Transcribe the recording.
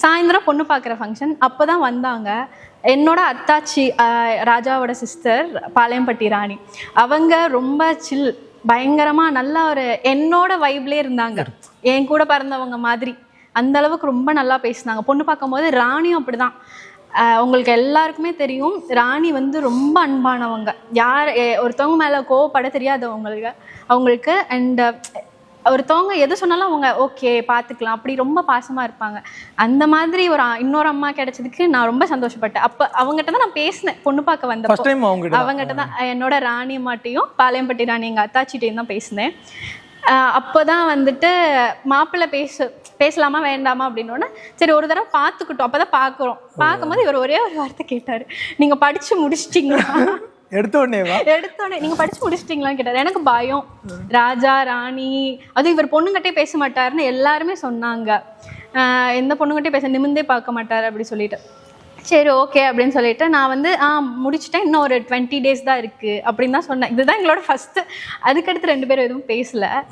சாயந்தரம் பொண்ணு பார்க்குற ஃபங்க்ஷன் அப்போ தான் வந்தாங்க. என்னோட அத்தாச்சி ராஜாவோட சிஸ்டர் பாளையம்பட்டி ராணி, அவங்க ரொம்ப சில், பயங்கரமாக நல்லா ஒரு என்னோட வைப்லேயே இருந்தாங்க, என் கூட பிறந்தவங்க மாதிரி. அந்த அளவுக்கு ரொம்ப நல்லா பேசினாங்க. பொண்ணு பார்க்கும்போது ராணியும் அப்படி தான். உங்களுக்கு எல்லாருக்குமே தெரியும், ராணி வந்து ரொம்ப அன்பானவங்க. யார் ஒருத்தவங்க மேலே கோவப்பட தெரியாது அவங்களுக்கு. அண்ட் ஒருத்தவங்க எது சொன்னாலும் அவங்க ஓகே பார்த்துக்கலாம், அப்படி ரொம்ப பாசமாக இருப்பாங்க. அந்த மாதிரி ஒரு இன்னொரு அம்மா கிடைச்சதுக்கு நான் ரொம்ப சந்தோஷப்பட்டேன். அப்போ அவங்ககிட்ட தான் நான் பேசினேன். பொண்ணு பார்க்க வந்தப்போ அவங்ககிட்ட தான், என்னோட ராணி அம்மாட்டையும் பாளையம்பட்டி ராணி எங்கள் அத்தாச்சிட்டையும் தான் பேசினேன். அப்போ தான் வந்துட்டு மாப்பிள்ளை பேசலாமா வேண்டாமா அப்படின்னோடனே சரி ஒரு தடவை பார்த்துக்கிட்டோம். அப்போ தான் பார்க்கும்போது இவர் ஒரே ஒரு வார்த்தை கேட்டார், நீங்கள் படித்து முடிச்சிட்டிங்களா? எடுத்தோடனே நீங்க படிச்சு முடிச்சிட்டீங்களான்னு கேட்டாரு. எனக்கு பயம், ராஜா ராணி அது இவர் பொண்ணுங்கிட்டே பேச மாட்டாருன்னு எல்லாருமே சொன்னாங்க. எந்த பொண்ணுங்கிட்டே பேச நிமிந்தே பார்க்க மாட்டாரு அப்படி சொல்லிட்டு, சரி ஓகே அப்படின்னு சொல்லிட்டு நான் வந்து முடிச்சுட்டேன், இன்னும் ஒரு 20 days தான் இருக்கு அப்படின்னு தான் சொன்னேன். இதுதான் எங்களோட ஃபர்ஸ்ட். அதுக்கடுத்து 2 பேரும் எதுவும் பேசல.